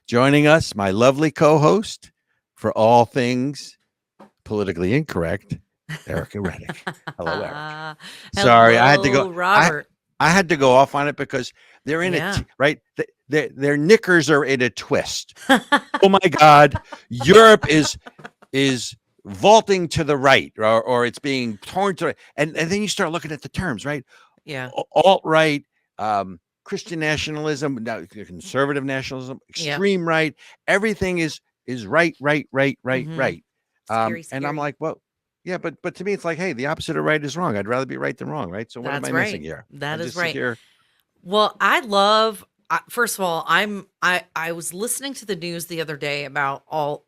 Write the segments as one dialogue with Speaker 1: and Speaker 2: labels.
Speaker 1: Joining us, my lovely co-host for all things politically incorrect, Ericka Redic. Hello, Eric. Sorry, I had to go.
Speaker 2: Hello, Robert.
Speaker 1: I had to go off on it because they're in
Speaker 2: Yeah.
Speaker 1: right. Their knickers are in a twist. Oh my God, Europe is vaulting to the right, or it's being torn to, and then you start looking at the terms, right?
Speaker 2: Yeah.
Speaker 1: Alt right, Christian nationalism, now conservative nationalism, extreme right. Everything is right, right, right, right, right.
Speaker 2: Scary.
Speaker 1: And I'm like, well, yeah, but to me, it's like, hey, the opposite of right is wrong. I'd rather be right than wrong, right? So what am
Speaker 2: That's
Speaker 1: I missing here?
Speaker 2: That
Speaker 1: I
Speaker 2: is
Speaker 1: just sit
Speaker 2: right.
Speaker 1: here.
Speaker 2: Well, first of all, I was listening to the news the other day about all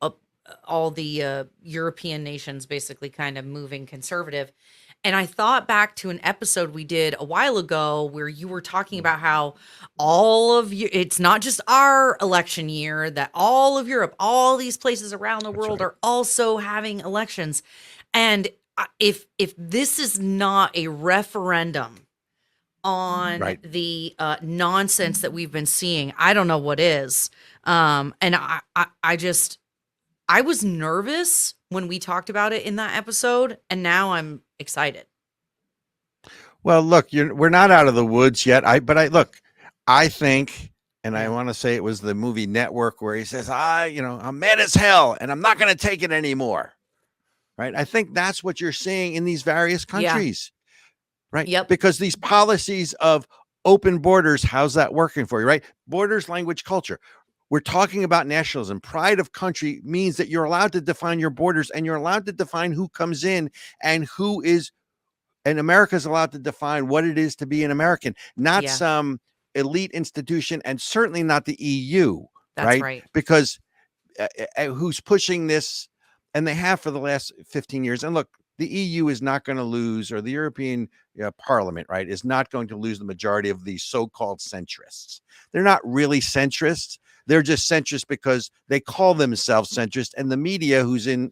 Speaker 2: the European nations basically kind of moving conservative. And I thought back to an episode we did a while ago where you were talking about how all of you, it's not just our election year, that all of Europe, all these places around the world are also having elections. And if this is not a referendum on the nonsense that we've been seeing, I don't know what is. And I was nervous when we talked about it in that episode, and now I'm excited.
Speaker 1: Well, look, we're not out of the woods yet. I think, and I want to say it was the movie Network where he says, I'm mad as hell and I'm not going to take it anymore. Right. I think that's what you're seeing in these various countries. Right.
Speaker 2: Yep.
Speaker 1: Because these policies of open borders, how's that working for you? Right. Borders, language, culture. We're talking about nationalism. Pride of country means that you're allowed to define your borders and you're allowed to define who comes in and who is. And America's allowed to define what it is to be an American, not some elite institution, and certainly not the EU.
Speaker 2: That's right.
Speaker 1: Because who's pushing this, and they have for the last 15 years. And look, the EU is not going to lose, or the European Parliament, right, is not going to lose the majority of these so-called centrists. They're not really centrists. They're just centrist because they call themselves centrist, and the media who's in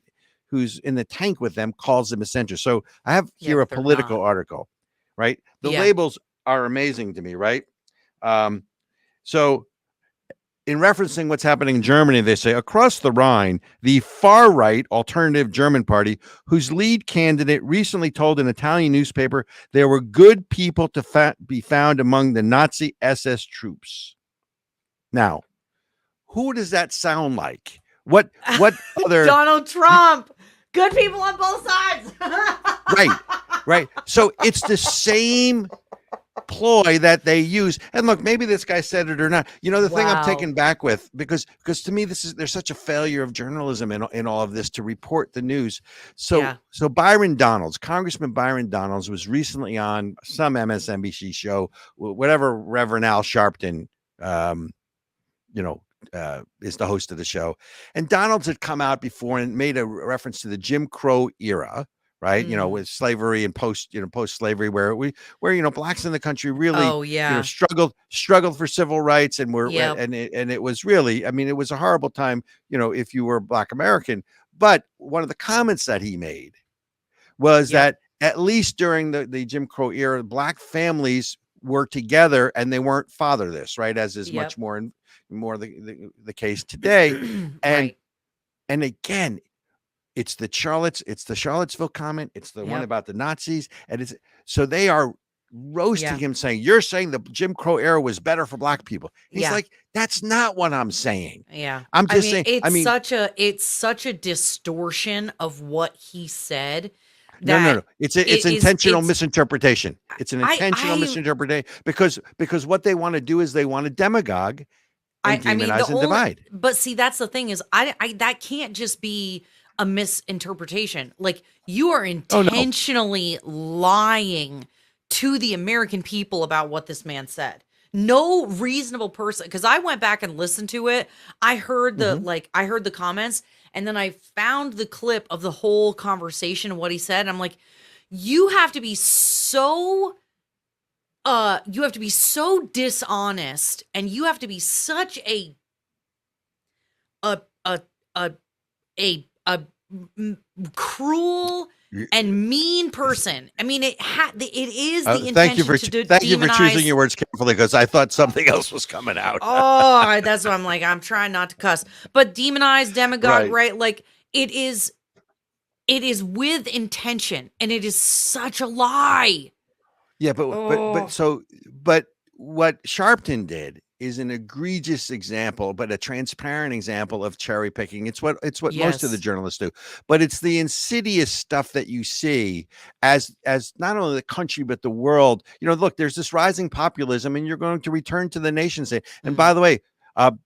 Speaker 1: the tank with them calls them a centrist. So I have here a political article, right? The labels are amazing to me, right? So in referencing what's happening in Germany, they say across the Rhine, the far right alternative German party, whose lead candidate recently told an Italian newspaper there were good people to be found among the Nazi SS troops. Now, who does that sound like? What other
Speaker 2: Donald Trump? Good people on both sides.
Speaker 1: Right. So it's the same ploy that they use. And look, maybe this guy said it or not. The thing I'm taken back with, because to me, there's such a failure of journalism in all of this to report the news. So Congressman Byron Donalds was recently on some MSNBC show, whatever Reverend Al Sharpton, is the host of the show. And Donalds had come out before and made a reference to the Jim Crow era, right? With slavery and post-slavery, where blacks in the country really, struggled for civil rights, and it was really, it was a horrible time, if you were a Black American. But one of the comments that he made was that at least during the Jim Crow era, Black families were together and they weren't fatherless, right? As is much more the case today. And again, it's the Charlottesville comment. It's the one about the Nazis. And so they are roasting him, saying, you're saying the Jim Crow era was better for Black people. He's like, that's not what I'm saying. I'm just saying,
Speaker 2: it's such a distortion of what he said.
Speaker 1: No. It's intentional misinterpretation. It's an intentional misinterpretation because what they want to do is they want to demagogue and demonize and divide.
Speaker 2: But see, that's the thing is, I that can't just be a misinterpretation. Like, you are intentionally lying to the American people about what this man said. No reasonable person, because I went back and listened to it. I heard the comments, and then I found the clip of the whole conversation of what he said. And I'm like, you have to be so dishonest, and you have to be such a cruel and mean person. I mean, it is the
Speaker 1: Thank you
Speaker 2: intention
Speaker 1: for
Speaker 2: to
Speaker 1: thank you for choosing
Speaker 2: demonize.
Speaker 1: your words carefully, because I thought something else was coming out.
Speaker 2: Oh, that's why I'm like, I'm trying not to cuss, but demonize, demagogue,
Speaker 1: Right.
Speaker 2: right? Like it is with intention, and it is such a lie.
Speaker 1: Yeah, but
Speaker 2: Oh,
Speaker 1: what Sharpton did is an egregious example, but a transparent example of cherry picking. It's what most of the
Speaker 2: yes.
Speaker 1: journalists do, but it's the insidious stuff that you see as not only the country but the world. Look, there's this rising populism, and you're going to return to the nation state. And by the way,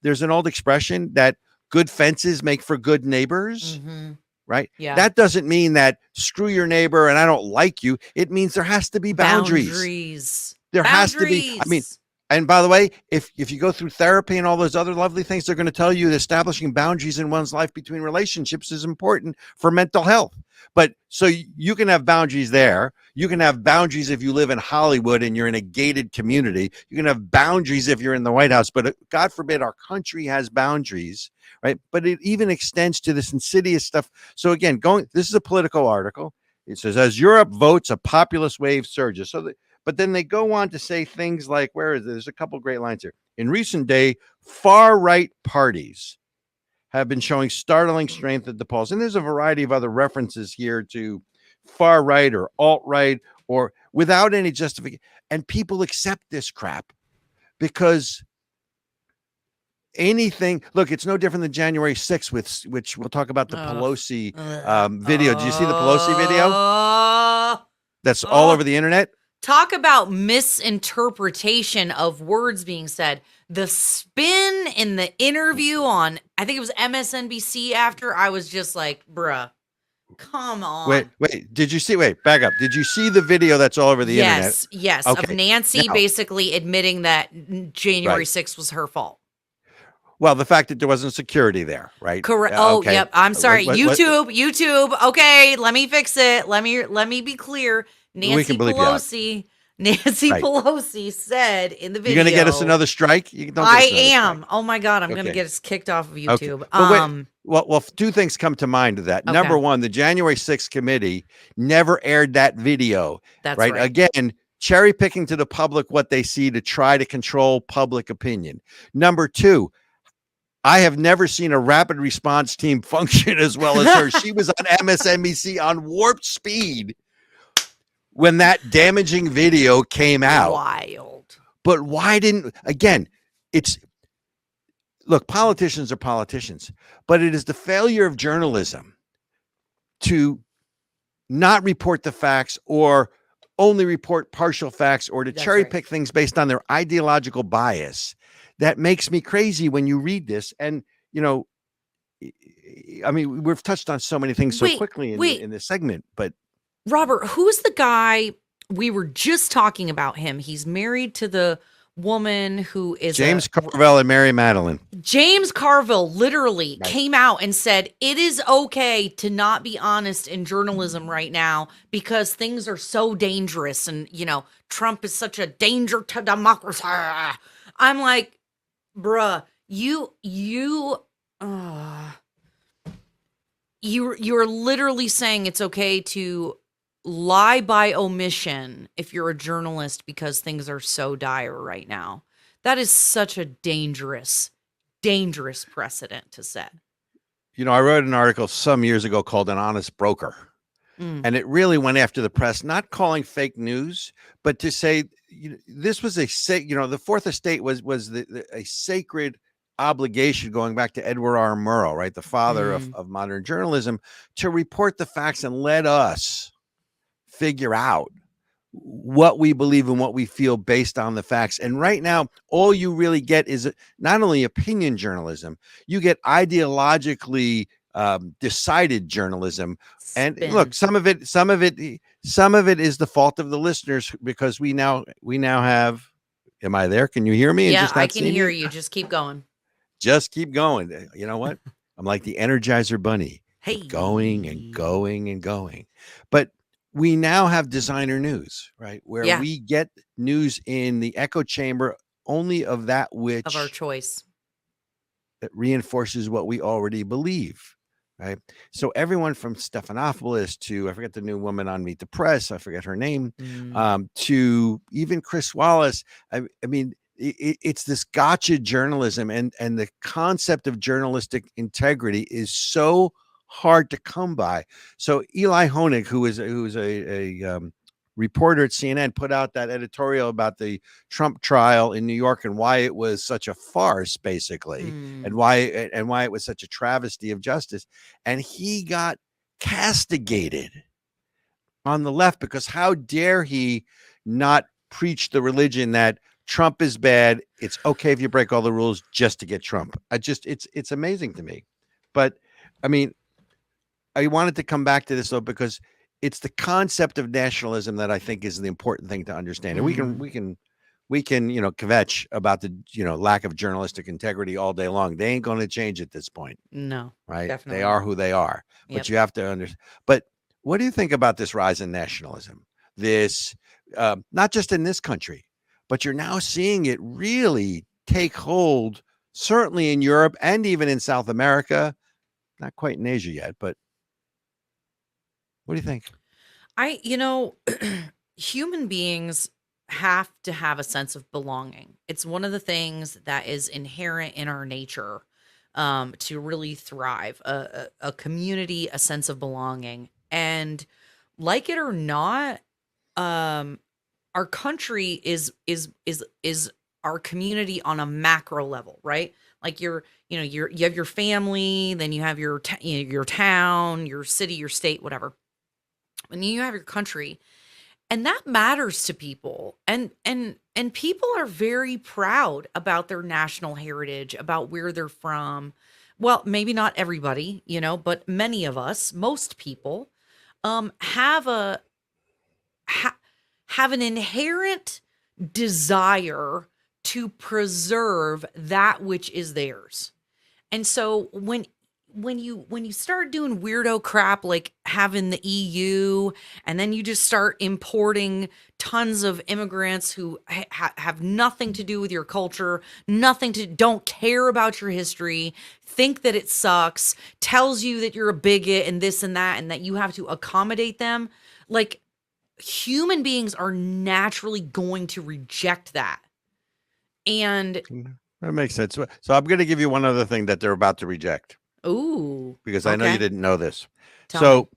Speaker 1: there's an old expression that good fences make for good neighbors.
Speaker 2: Mm-hmm.
Speaker 1: Right?
Speaker 2: Yeah.
Speaker 1: That doesn't mean that screw your neighbor and I don't like you. It means there has to be boundaries. There has to be. I mean, and by the way, if you go through therapy and all those other lovely things, they're going to tell you that establishing boundaries in one's life between relationships is important for mental health. But so you can have boundaries there. You can have boundaries if you live in Hollywood and you're in a gated community. You can have boundaries if you're in the White House. But God forbid our country has boundaries, right? But it even extends to this insidious stuff. So again, this is a political article. It says, as Europe votes, a populist wave surges. But then they go on to say things like, where is it? There's a couple great lines here. In recent day, far right parties have been showing startling strength at the polls. And there's a variety of other references here to far right or alt right, or without any justification. And people accept this crap because anything, look, it's no different than January 6th, which we'll talk about the Pelosi video. Did you see the Pelosi video? That's all over the internet.
Speaker 2: Talk about misinterpretation of words being said. The spin in the interview on, I think it was MSNBC after, I was just like, bruh, come on.
Speaker 1: Wait, did you see, back up. Did you see the video that's all over the internet?
Speaker 2: Yes.
Speaker 1: Okay.
Speaker 2: Of Nancy basically admitting that January 6th was her fault.
Speaker 1: Well, the fact that there wasn't security there, right?
Speaker 2: Correct. Okay. Yep. I'm sorry. YouTube. Okay. Let me fix it. Let me be clear. Nancy Pelosi said in the video.
Speaker 1: You're going to get us another strike?
Speaker 2: I am. Oh my God. I'm going to get us kicked off of YouTube.
Speaker 1: Okay. Well, two things come to mind to that. Okay. Number one, the January 6th committee never aired that video.
Speaker 2: That's
Speaker 1: right. Again, cherry picking to the public what they see to try to control public opinion. Number two, I have never seen a rapid response team function as well as her. She was on MSNBC on warp speed when that damaging video came out.
Speaker 2: Wild.
Speaker 1: But why didn't, again, look, politicians are politicians, but it is the failure of journalism to not report the facts or only report partial facts or to cherry pick things based on their ideological bias. That makes me crazy when you read this. And, I mean, we've touched on so many things so quickly in this segment, but
Speaker 2: Robert, who's the guy we were just talking about him? He's married to the woman who is
Speaker 1: James Carville and Mary Madeline.
Speaker 2: James Carville literally came out and said, it is okay to not be honest in journalism right now because things are so dangerous. And, Trump is such a danger to democracy. I'm like, bruh, you're literally saying it's okay to lie by omission if you're a journalist because things are so dire right now. That is such a dangerous precedent to set.
Speaker 1: I wrote an article some years ago called An Honest Broker. And it really went after the press, not calling fake news, but to say this was the Fourth Estate was a sacred obligation going back to Edward R. Murrow, right? The father of modern journalism, to report the facts and let us figure out what we believe and what we feel based on the facts. And right now, all you really get is not only opinion journalism, you get ideologically decided journalism. And look, some of it is the fault of the listeners because we now have. Am I there? Can you hear me?
Speaker 2: Yeah, I can hear you. Just keep going.
Speaker 1: Just keep going. You know what? I'm like the Energizer Bunny. Hey, going and going and going. But we now have designer news, right? Where we get news in the echo chamber only of that which
Speaker 2: of our choice
Speaker 1: that reinforces what we already believe. right? So everyone from Stephanopoulos to, I forget the new woman on Meet the Press, I forget her name, to even Chris Wallace. I mean, it's this gotcha journalism, and the concept of journalistic integrity is so hard to come by. So Eli Honig, who is a reporter at CNN, put out that editorial about the Trump trial in New York and why it was such a farce, basically, and why it was such a travesty of justice. And he got castigated on the left because how dare he not preach the religion that Trump is bad. It's okay if you break all the rules just to get Trump. It's amazing to me. But I mean, I wanted to come back to this though, because it's the concept of nationalism that I think is the important thing to understand. And we can, kvetch about the, lack of journalistic integrity all day long. They ain't going to change at this point.
Speaker 2: No,
Speaker 1: right?
Speaker 2: definitely
Speaker 1: They are who they are. But you have to understand. But what do you think about this rise in nationalism? This, not just in this country, but you're now seeing it really take hold, certainly in Europe and even in South America. Not quite in Asia yet, but what do you think?
Speaker 2: Human beings have to have a sense of belonging. It's one of the things that is inherent in our nature, to really thrive, a community, a sense of belonging. And like it or not, our country is our community on a macro level, right? Like you have your family, then you have your town, your city, your state, whatever. And you have your country, and that matters to people. And people are very proud about their national heritage, about where they're from. Well, maybe not everybody, but many of us, most people, have an inherent desire to preserve that which is theirs. And so when you start doing weirdo crap like having the EU, and then you just start importing tons of immigrants who have nothing to do with your culture, don't care about your history, think that it sucks, tells you that you're a bigot and this and that you have to accommodate them, like, human beings are naturally going to reject that. And
Speaker 1: that makes sense. So I'm going to give you one other thing that they're about to reject.
Speaker 2: Ooh,
Speaker 1: because I know you didn't know this.
Speaker 2: Tell me.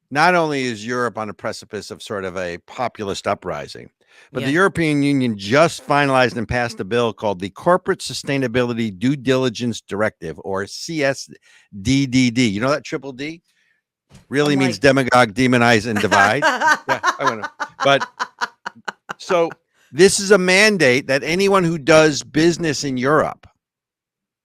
Speaker 1: Not only is Europe on a precipice of sort of a populist uprising, but the
Speaker 2: Yeah.
Speaker 1: European Union just finalized and passed a bill called the Corporate Sustainability Due Diligence Directive, or CSDDD. You know that triple D really means demagogue, demonize, and divide. Yeah, I don't know. But so this is a mandate that anyone who does business in Europe,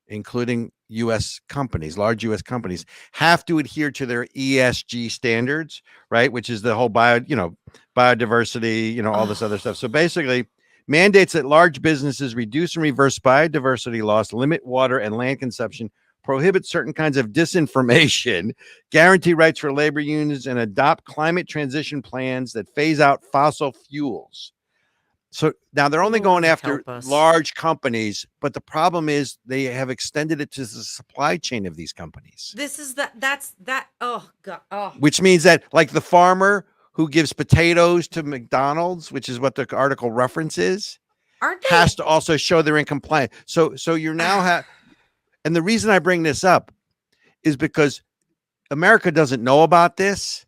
Speaker 1: including U.S. companies, large U.S. companies, have to adhere to their ESG standards, right? Which is the whole biodiversity, all this other stuff. So basically, mandates that large businesses reduce and reverse biodiversity loss, limit water and land consumption, prohibit certain kinds of disinformation, guarantee rights for labor unions, and adopt climate transition plans that phase out fossil fuels. So now they're only going after large companies, but the problem is they have extended it to the supply chain of these companies.
Speaker 2: Oh God. Oh.
Speaker 1: Which means that, like, the farmer who gives potatoes to McDonald's, which is what the article references, has to also show they're in compliance. So you're now and the reason I bring this up is because America doesn't know about this,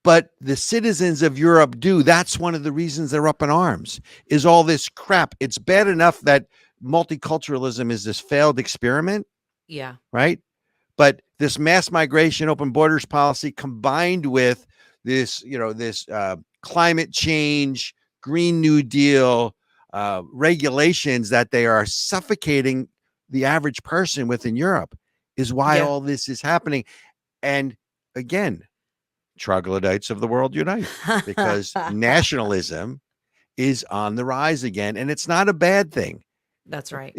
Speaker 1: but the citizens of Europe do. That's one of the reasons they're up in arms, is all this crap. It's bad enough that multiculturalism is this failed experiment.
Speaker 2: Yeah.
Speaker 1: Right. But this mass migration, open borders policy, combined with this, this climate change, Green New Deal regulations that they are suffocating the average person within Europe, is why all this is happening. And again, troglodytes of the world unite, because nationalism is on the rise again, and it's not a bad thing.
Speaker 2: That's right.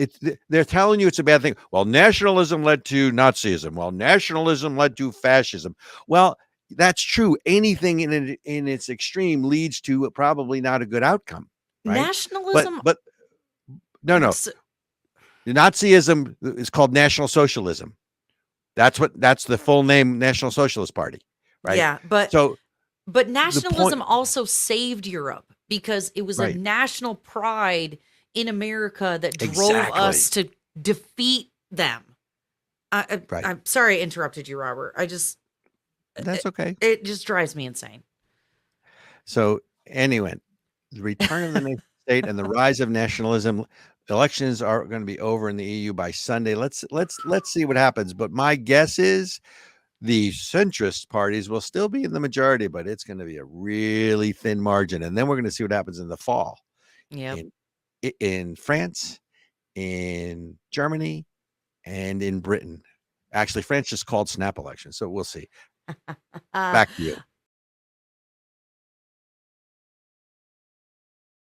Speaker 1: They're telling you it's a bad thing. Well, nationalism led to Nazism. Well, nationalism led to fascism. Well, that's true. Anything in its extreme leads to probably not a good outcome. Right?
Speaker 2: Nationalism,
Speaker 1: but no. Nazism is called National Socialism. That's the full name, National Socialist Party, right?
Speaker 2: Yeah, but
Speaker 1: So the
Speaker 2: nationalism
Speaker 1: point,
Speaker 2: also saved Europe because it was a
Speaker 1: right?
Speaker 2: national pride in America that drove us
Speaker 1: Exactly.
Speaker 2: to defeat them.
Speaker 1: Right.
Speaker 2: I'm sorry I interrupted you, Robert.
Speaker 1: That's okay.
Speaker 2: It just drives me insane.
Speaker 1: So anyway, the return of the nation state and the rise of nationalism. Elections are going to be over in the EU by Sunday. Let's see what happens. But my guess is the centrist parties will still be in the majority, but it's going to be a really thin margin. And then we're going to see what happens in the fall
Speaker 2: Yep.
Speaker 1: in France, in Germany, and in Britain. Actually, France just called snap elections, so we'll see.
Speaker 2: Uh,
Speaker 1: Back to you.